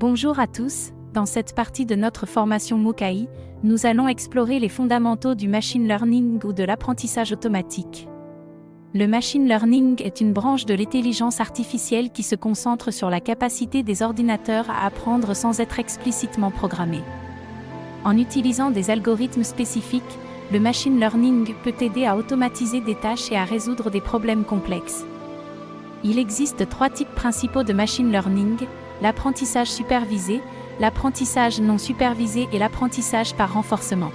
Bonjour à tous, dans cette partie de notre formation MOOC-AI, nous allons explorer les fondamentaux du machine learning ou de l'apprentissage automatique. Le machine learning est une branche de l'intelligence artificielle qui se concentre sur la capacité des ordinateurs à apprendre sans être explicitement programmés. En utilisant des algorithmes spécifiques, le machine learning peut aider à automatiser des tâches et à résoudre des problèmes complexes. Il existe trois types principaux de machine learning: l'apprentissage supervisé, l'apprentissage non supervisé et l'apprentissage par renforcement.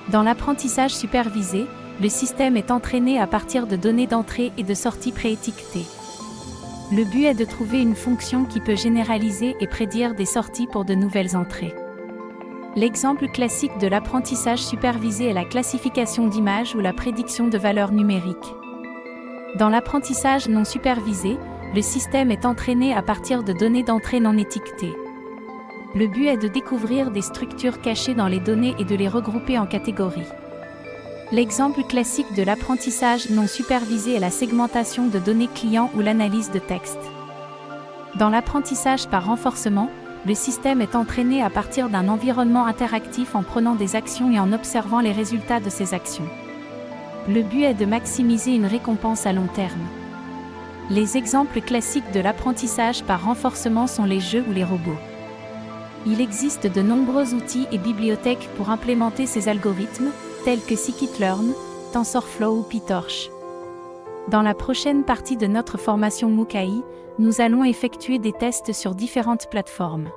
Dans l'apprentissage supervisé, le système est entraîné à partir de données d'entrée et de sortie préétiquetées. Le but est de trouver une fonction qui peut généraliser et prédire des sorties pour de nouvelles entrées. L'exemple classique de l'apprentissage supervisé est la classification d'images ou la prédiction de valeurs numériques. Dans l'apprentissage non supervisé, le système est entraîné à partir de données d'entrée non étiquetées. Le but est de découvrir des structures cachées dans les données et de les regrouper en catégories. L'exemple classique de l'apprentissage non supervisé est la segmentation de données clients ou l'analyse de texte. Dans l'apprentissage par renforcement, le système est entraîné à partir d'un environnement interactif en prenant des actions et en observant les résultats de ces actions. Le but est de maximiser une récompense à long terme. Les exemples classiques de l'apprentissage par renforcement sont les jeux ou les robots. Il existe de nombreux outils et bibliothèques pour implémenter ces algorithmes, tels que Scikit-learn, TensorFlow ou PyTorch. Dans la prochaine partie de notre formation MOOC-AI, nous allons effectuer des tests sur différentes plateformes.